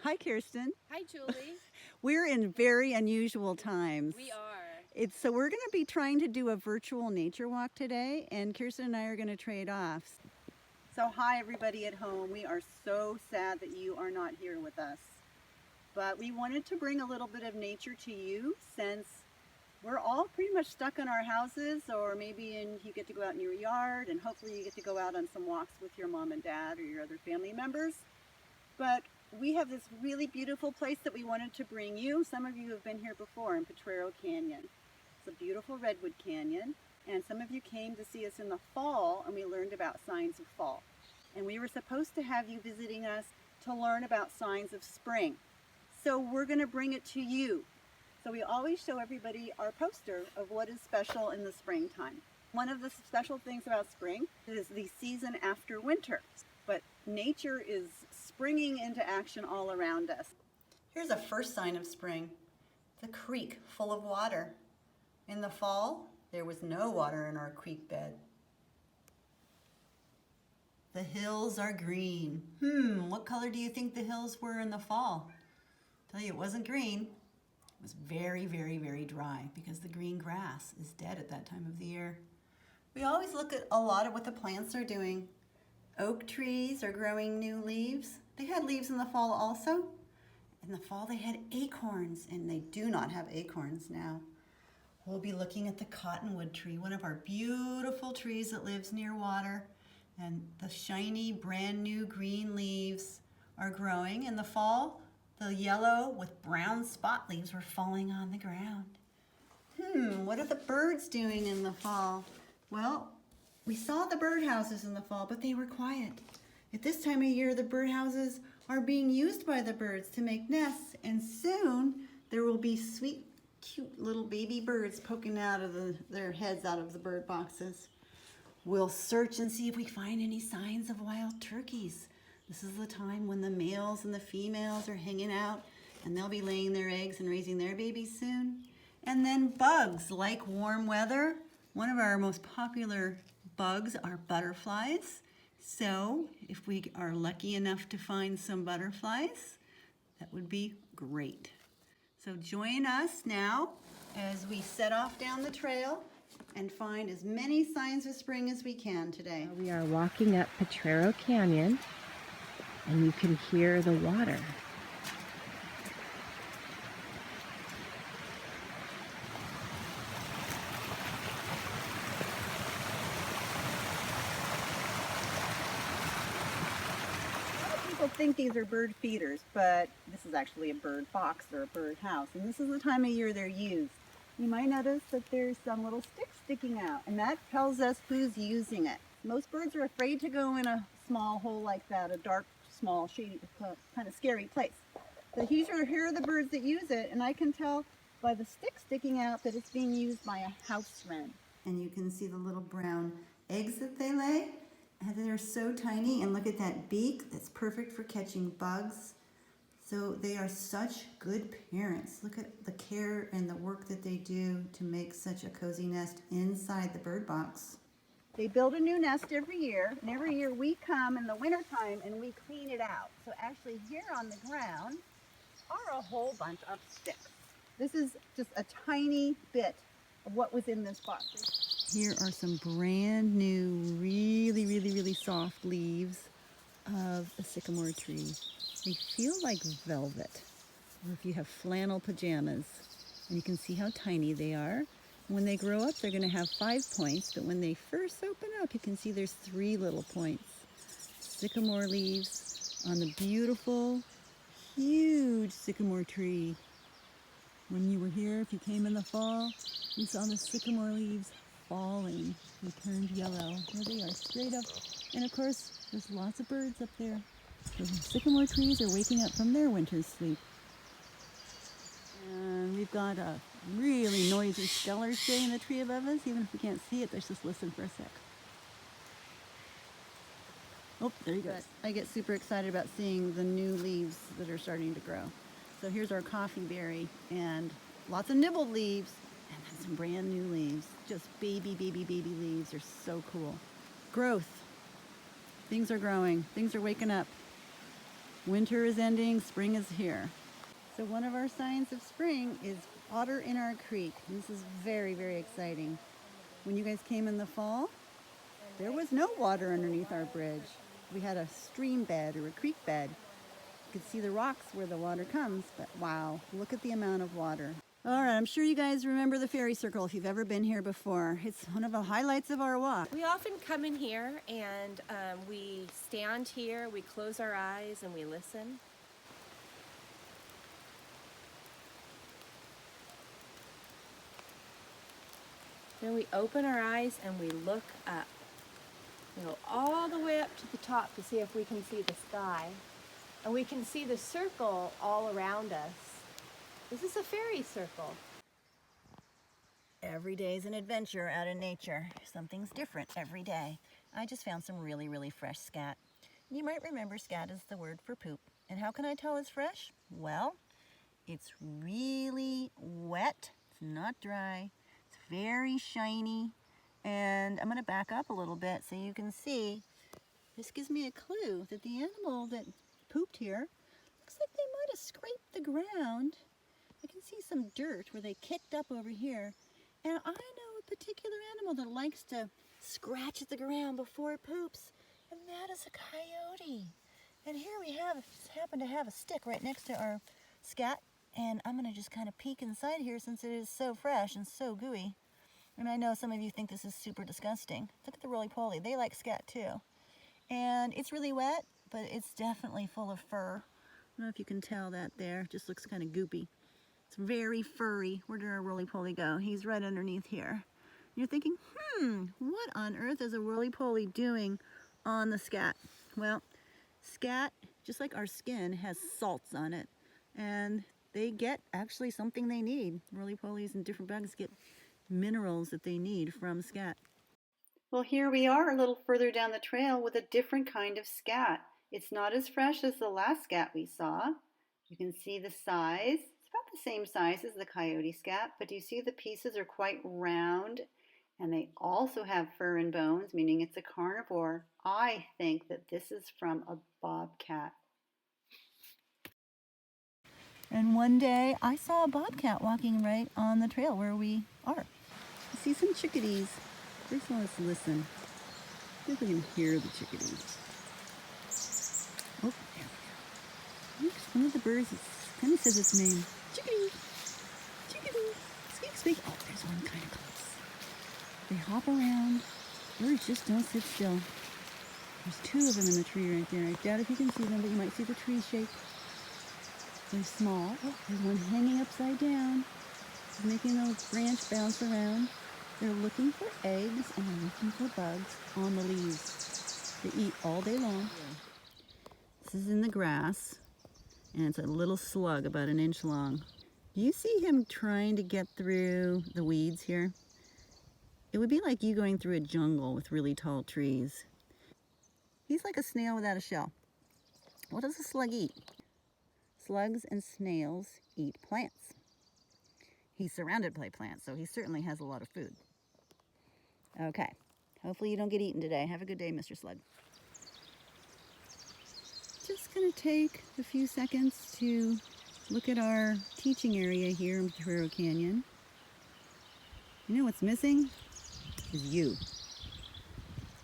Hi, Kirsten. Hi, Julie. We're in very unusual times. We are. So we're going to be trying to do a virtual nature walk today, and Kirsten and I are going to trade off. So hi, everybody at home. We are so sad that you are not here with us. But we wanted to bring a little bit of nature to you since we're all pretty much stuck in our houses, or maybe you get to go out in your yard, and hopefully you get to go out on some walks with your mom and dad or your other family members. But we have this really beautiful place that we wanted to bring you. Some of you have been here before in Potrero Canyon. It's a beautiful redwood canyon, and some of you came to see us in the fall, and we learned about signs of fall. And we were supposed to have you visiting us to learn about signs of spring. So we're going to bring it to you. So we always show everybody our poster of what is special in the springtime. One of the special things about spring is the season after winter. But nature is springing into action all around us. Here's a first sign of spring, the creek full of water. In the fall, there was no water in our creek bed. The hills are green. What color do you think the hills were in the fall? Tell you it wasn't green. It was very, very, very dry because the green grass is dead at that time of the year. We always look at a lot of what the plants are doing. Oak trees are growing new leaves. They had leaves in the fall also. In the fall they had acorns, and they do not have acorns now. We'll be looking at the cottonwood tree, one of our beautiful trees that lives near water. And the shiny, brand new green leaves are growing. In the fall, the yellow with brown spot leaves were falling on the ground. What are the birds doing in the fall? Well, we saw the birdhouses in the fall, but they were quiet. At this time of year, the birdhouses are being used by the birds to make nests, and soon there will be sweet, cute little baby birds poking out of their heads out of the bird boxes. We'll search and see if we find any signs of wild turkeys. This is the time when the males and the females are hanging out, and they'll be laying their eggs and raising their babies soon. And then bugs like warm weather. One of our most popular bugs are butterflies. So if we are lucky enough to find some butterflies, that would be great. So join us now as we set off down the trail and find as many signs of spring as we can today. We are walking up Potrero Canyon, and you can hear the water. People think these are bird feeders, but this is actually a bird box or a bird house, and this is the time of year they're used. You might notice that there's some little sticks sticking out, and that tells us who's using it. Most birds are afraid to go in a small hole like that, a dark, small, shady, kind of scary place. But here are the birds that use it, and I can tell by the stick sticking out that it's being used by a house wren. And you can see the little brown eggs that they lay. And they're so tiny, and look at that beak. That's perfect for catching bugs. So they are such good parents. Look at the care and the work that they do to make such a cozy nest inside the bird box. They build a new nest every year, and every year we come in the wintertime and we clean it out. So actually here on the ground are a whole bunch of sticks. This is just a tiny bit of what was in this box. Here are some brand new, really, really, really soft leaves of a sycamore tree. They feel like velvet, or if you have flannel pajamas. And you can see how tiny they are. When they grow up, they're going to have 5 points, but when they first open up, you can see there's 3 little points. Sycamore leaves on the beautiful, huge sycamore tree. When you were here, if you came in the fall, you saw the sycamore leaves falling. They turned yellow. There they are, straight up. And of course, there's lots of birds up there. The sycamore trees are waking up from their winter sleep. And we've got a really noisy stellar stay in the tree above us. Even if we can't see it, let's just listen for a sec. Oh, there he goes. I get super excited about seeing the new leaves that are starting to grow. So here's our coffee berry, and lots of nibbled leaves, and then some brand new leaves. Just baby, baby, baby leaves. They're so cool. Growth. Things are growing. Things are waking up. Winter is ending, spring is here. So one of our signs of spring is water in our creek. This is very, very exciting. When you guys came in the fall, there was no water underneath our bridge. We had a stream bed or a creek bed. You could see the rocks where the water comes, but wow, look at the amount of water. All right, I'm sure you guys remember the fairy circle if you've ever been here before. It's one of the highlights of our walk. We often come in here and we stand here, we close our eyes and we listen. Then we open our eyes and we look up. We go all the way up to the top to see if we can see the sky. And we can see the circle all around us. This is a fairy circle. Every day is an adventure out in nature. Something's different every day. I just found some really, really fresh scat. You might remember scat is the word for poop. And how can I tell it's fresh? Well, it's really wet. It's not dry. It's very shiny. And I'm going to back up a little bit so you can see. This gives me a clue that the animal that pooped here looks like they might have scraped the ground. I can see some dirt where they kicked up over here. And I know a particular animal that likes to scratch at the ground before it poops, and that is a coyote. And here we happen to have a stick right next to our scat, and I'm going to just kind of peek inside here since it is so fresh and so gooey. And I know some of you think this is super disgusting. Look at the roly-poly. They like scat too. And it's really wet, but it's definitely full of fur. I don't know if you can tell that there. It just looks kind of goopy. It's very furry. Where did our roly-poly go? He's right underneath here. You're thinking, what on earth is a roly-poly doing on the scat? Well, scat, just like our skin, has salts on it. And they get actually something they need. Roly-polies and different bugs get minerals that they need from scat. Well, here we are a little further down the trail with a different kind of scat. It's not as fresh as the last scat we saw. You can see the size. It's about the same size as the coyote scat, but do you see the pieces are quite round? And they also have fur and bones, meaning it's a carnivore. I think that this is from a bobcat. And one day I saw a bobcat walking right on the trail where we are. I see some chickadees. First let's listen. See if we can hear the chickadees. Oh, there we go. One of the birds kind of says its name. Chickadee! Chickadee! Squeak, squeak. Oh, there's one kind of close. They hop around. Birds just don't sit still. There's two of them in the tree right there. I doubt if you can see them, but you might see the tree shake. They're small. Oh, there's one hanging upside down. Making the branch bounce around. They're looking for eggs and they're looking for bugs on the leaves. They eat all day long. This is in the grass, and it's a little slug about an inch long. Do you see him trying to get through the weeds here? It would be like you going through a jungle with really tall trees. He's like a snail without a shell. What does a slug eat? Slugs and snails eat plants. He's surrounded by plants, so he certainly has a lot of food. Okay, hopefully you don't get eaten today. Have a good day, Mr. Slug. Just gonna take a few seconds to look at our teaching area here in Potrero Canyon. You know what's missing? Is you.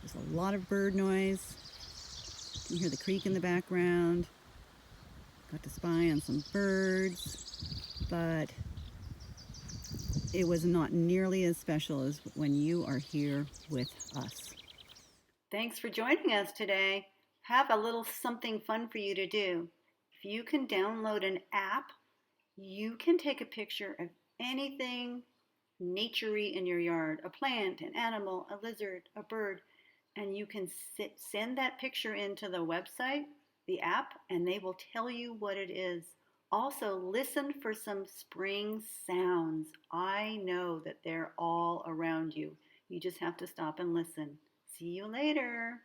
There's a lot of bird noise. You can hear the creek in the background. Got to spy on some birds, but it was not nearly as special as when you are here with us. Thanks for joining us today. Have a little something fun for you to do. If you can download an app, you can take a picture of anything nature-y in your yard, a plant, an animal, a lizard, a bird, and you can send that picture into the website, the app, and they will tell you what it is. Also, listen for some spring sounds. I know that they're all around you. You just have to stop and listen. See you later.